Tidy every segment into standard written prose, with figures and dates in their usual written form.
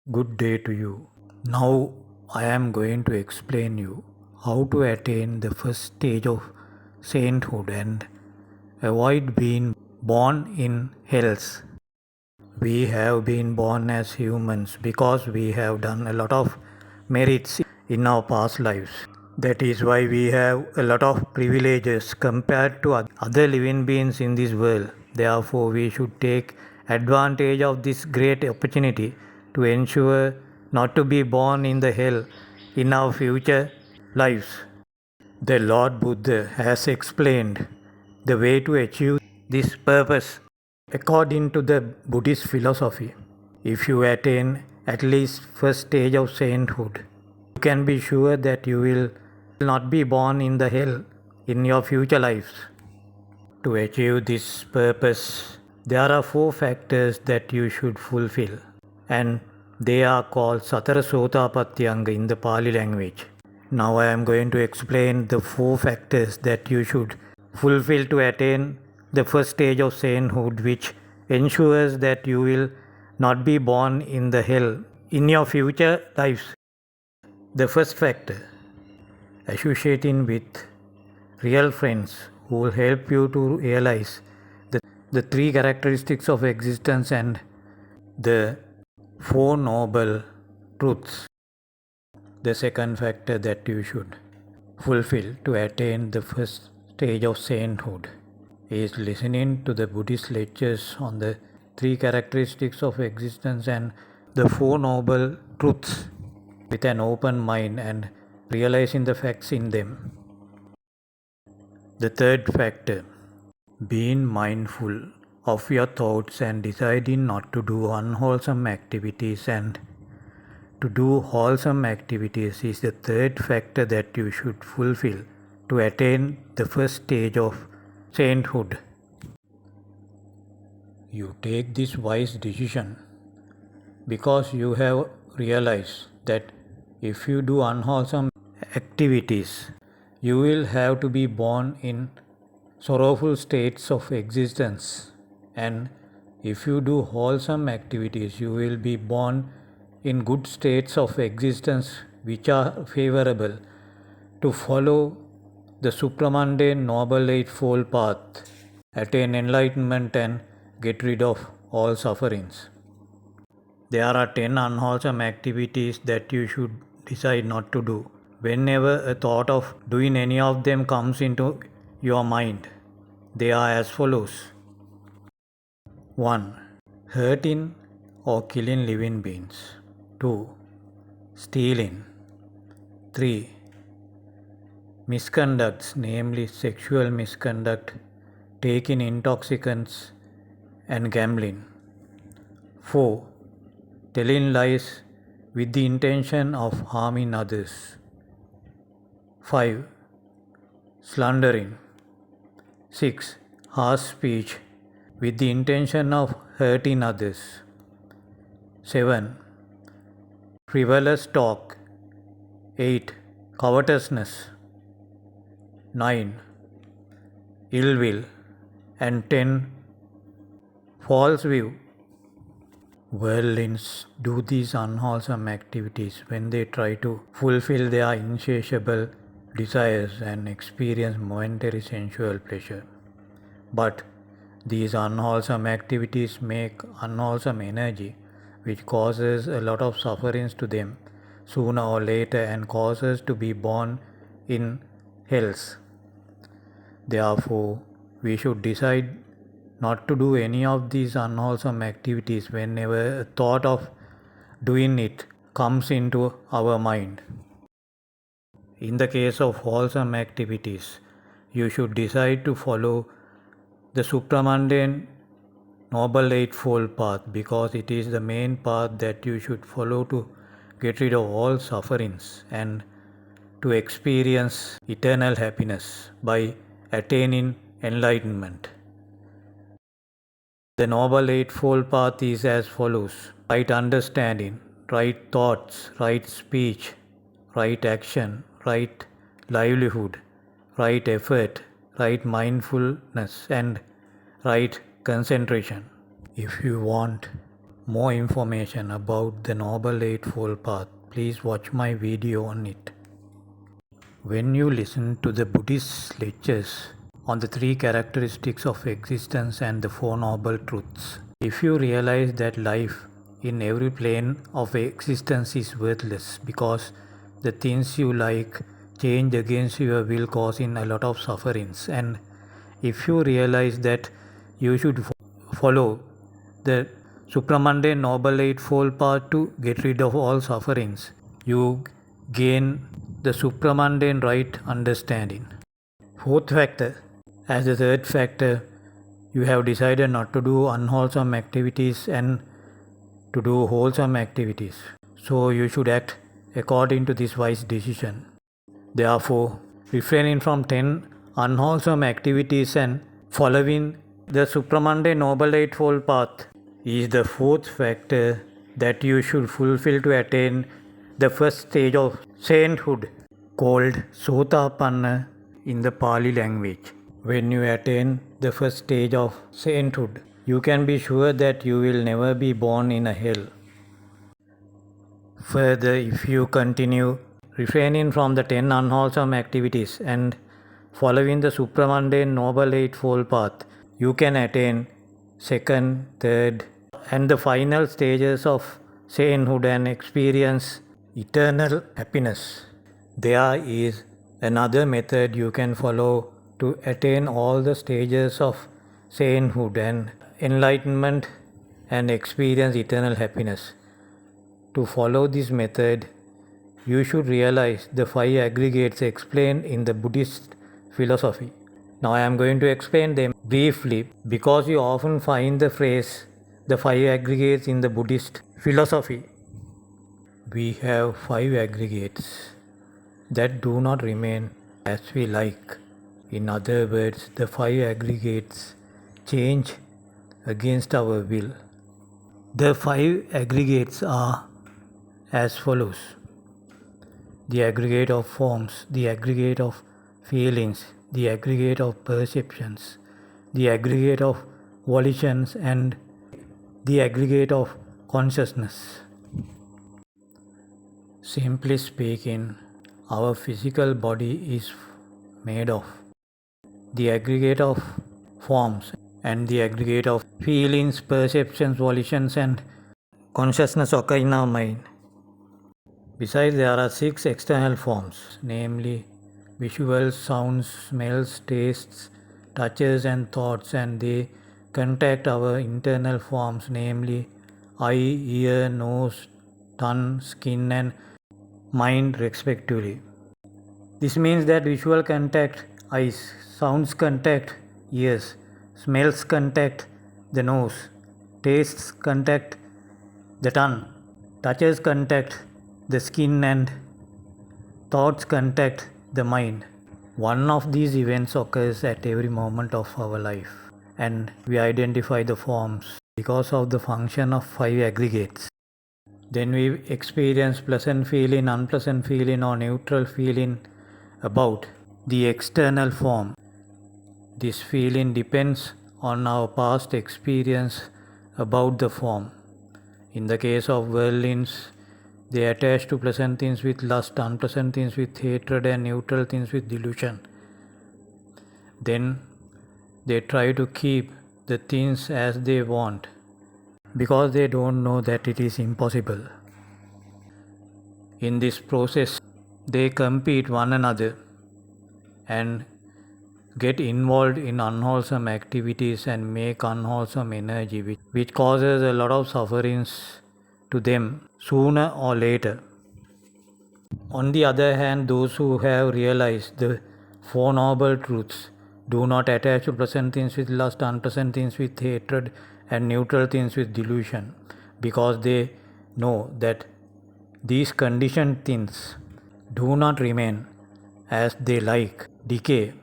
Good day to you. Now I am going to explain you how to attain the first stage of sainthood and avoid being born in hells. We have been born as humans because we have done a lot of merits in our past lives. That is why we have a lot of privileges compared to other living beings in this world. Therefore, we should take advantage of this great opportunity to ensure not to be born in the hell in our future lives. The Lord Buddha has explained the way to achieve this purpose according to the Buddhist philosophy. If you attain at least first stage of sainthood, you can be sure that you will not be born in the hell in your future lives. To achieve this purpose, there are four factors that you should fulfill, and they are called Satara Sotapatyanga in the Pali language. Now I am going to explain the four factors that you should fulfill to attain the first stage of sainthood, which ensures that you will not be born in the hell in your future lives. The first factor, associating with real friends who will help you to realize the three characteristics of existence and the four noble truths. The second factor that you should fulfill to attain the first stage of sainthood is listening to the Buddhist lectures on the three characteristics of existence and the four noble truths with an open mind and realizing the facts in them. The third factor, being mindful of your thoughts and deciding not to do unwholesome activities and to do wholesome activities is the third factor that you should fulfill to attain the first stage of sainthood. You take this wise decision because you have realized that if you do unwholesome activities, you will have to be born in sorrowful states of existence, and if you do wholesome activities, you will be born in good states of existence which are favorable to follow the supramundane noble eightfold path, attain enlightenment and get rid of all sufferings. There are 10 unwholesome activities that you should decide not to do. Whenever a thought of doing any of them comes into your mind, they are as follows: 1. Hurting or killing living beings. 2. Stealing. 3. Misconducts, namely sexual misconduct, taking intoxicants, and gambling. 4. Telling lies with the intention of harming others. 5. Slandering. 6. Harsh speech with the intention of hurting others. 7. Frivolous talk. 8. Covetousness. 9. Ill will. And 10. False view. Worldlings do these unwholesome activities when they try to fulfill their insatiable desires and experience momentary sensual pleasure. But these unwholesome activities make unwholesome energy, which causes a lot of sufferings to them sooner or later and causes to be born in hells. Therefore, we should decide not to do any of these unwholesome activities whenever a thought of doing it comes into our mind. In the case of wholesome activities, you should decide to follow the supramundane noble eightfold path because it is the main path that you should follow to get rid of all sufferings and to experience eternal happiness by attaining enlightenment. The Noble Eightfold Path is as follows: right understanding, right thoughts, right speech, right action, right livelihood, right effort, right mindfulness, and right concentration. If you want more information about the Noble Eightfold Path, please watch my video on it. When you listen to the Buddhist lectures on the three characteristics of existence and the Four Noble Truths, if you realize that life in every plane of existence is worthless because the things you like change against your will, causing a lot of sufferings, and if you realize that you should follow the supramundane Noble Eightfold Path to get rid of all sufferings, you gain the supramundane right understanding. Fourth factor, as the third factor, you have decided not to do unwholesome activities and to do wholesome activities. So you should act according to this wise decision. Therefore, refraining from 10 unwholesome activities and following the supramundane Noble Eightfold Path is the fourth factor that you should fulfill to attain the first stage of sainthood, called Sotapanna in the Pali language. When you attain the first stage of sainthood, you can be sure that you will never be born in a hell. Further, if you continue refraining from the 10 unwholesome activities and following the supramundane Noble Eightfold Path, you can attain second, third, and the final stages of sainthood and experience eternal happiness. There is another method you can follow to attain all the stages of sainthood and enlightenment and experience eternal happiness. To follow this method, you should realize the 5 aggregates explained in the Buddhist philosophy. Now I am going to explain them briefly because you often find the phrase the 5 aggregates in the Buddhist philosophy. We have 5 aggregates that do not remain as we like. In other words, the 5 aggregates change against our will. The 5 aggregates are as follows: the aggregate of forms, the aggregate of feelings, the aggregate of perceptions, the aggregate of volitions, and the aggregate of consciousness. Simply speaking, our physical body is made of the aggregate of forms and the aggregate of feelings, perceptions, volitions, and consciousness occur in our mind. Besides, there are 6 external forms, namely visuals, sounds, smells, tastes, touches, and thoughts, and they contact our internal forms, namely eye, ear, nose, tongue, skin, and mind, respectively. This means that visual contact eyes, sounds contact ears, smells contact the nose, tastes contact the tongue, touches contact the skin, and thoughts contact the mind. One of these events occurs at every moment of our life, and we identify the forms because of the function of 5 aggregates. Then we experience pleasant feeling, unpleasant feeling, or neutral feeling about the external form. This feeling depends on our past experience about the form. In the case of worldlings, they attach to pleasant things with lust, unpleasant things with hatred, and neutral things with delusion. Then they try to keep the things as they want because they don't know that it is impossible. In this process, they compete one another and get involved in unwholesome activities and make unwholesome energy, which causes a lot of sufferings to them sooner or later. On the other hand, those who have realized the Four Noble Truths do not attach to pleasant things with lust, unpleasant things with hatred, and neutral things with delusion, because they know that these conditioned things do not remain as they like, decay,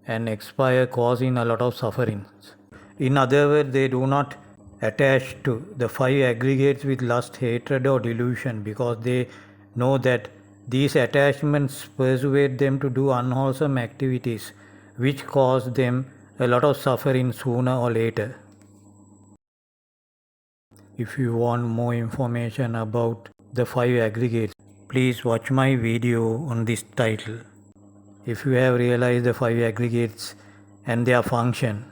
and expire, causing a lot of sufferings. In other words, they do not attach to the 5 aggregates with lust, hatred, or delusion because they know that these attachments persuade them to do unwholesome activities which cause them a lot of suffering sooner or later. If you want more information about the 5 aggregates, please watch my video on this title. If you have realized the 5 aggregates and their function,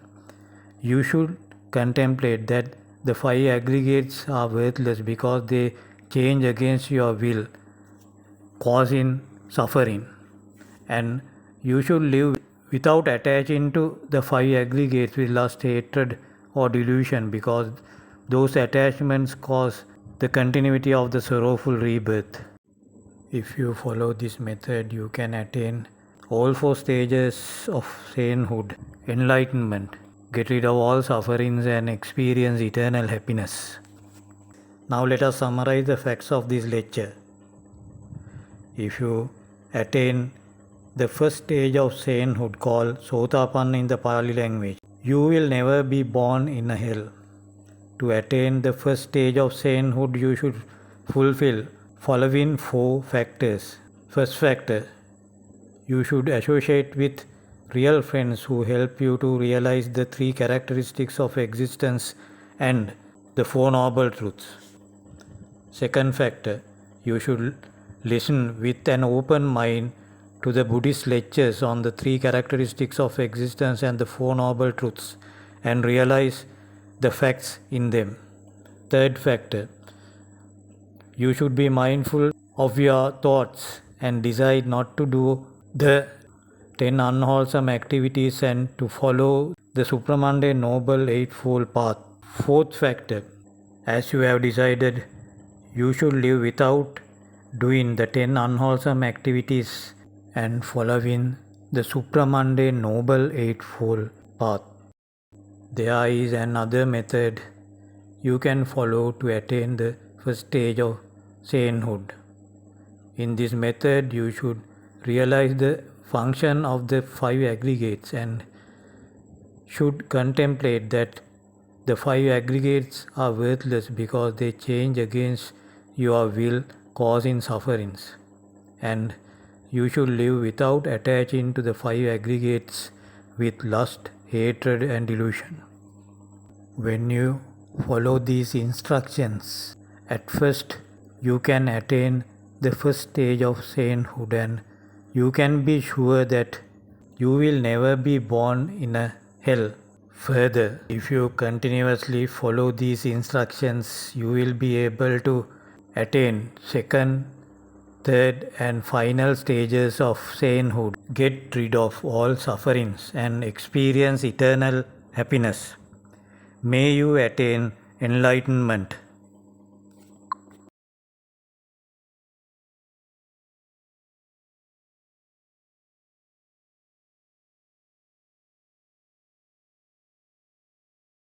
you should contemplate that the 5 aggregates are worthless because they change against your will, causing suffering. And you should live without attaching to the 5 aggregates with lust, hatred, or delusion, because those attachments cause the continuity of the sorrowful rebirth. If you follow this method, you can attain all 4 stages of sainthood, enlightenment, get rid of all sufferings, and experience eternal happiness. Now let us summarize the facts of this lecture. If you attain the first stage of sainthood, called Sotapanna in the Pali language, you will never be born in a hell. To attain the first stage of sainthood, you should fulfill following 4 factors. First factor, you should associate with real friends who help you to realize the 3 characteristics of existence and the 4 noble truths. Second factor, you should listen with an open mind to the Buddhist lectures on the 3 characteristics of existence and the 4 noble truths and realize the facts in them. Third factor, you should be mindful of your thoughts and decide not to do the 10 unwholesome activities and to follow the Supramundane Noble Eightfold Path. Fourth factor, as you have decided, you should live without doing the 10 unwholesome activities and following the Supramundane Noble Eightfold Path. There is another method you can follow to attain the first stage of sainthood. In this method, you should realize the function of the 5 aggregates and should contemplate that the 5 aggregates are worthless because they change against your will, causing sufferings. And you should live without attaching to the 5 aggregates with lust, hatred, and delusion. When you follow these instructions, at first you can attain the first stage of sainthood, and you can be sure that you will never be born in a hell. Further, if you continuously follow these instructions, you will be able to attain second, third, and final stages of sainthood, get rid of all sufferings, and experience eternal happiness. May you attain enlightenment.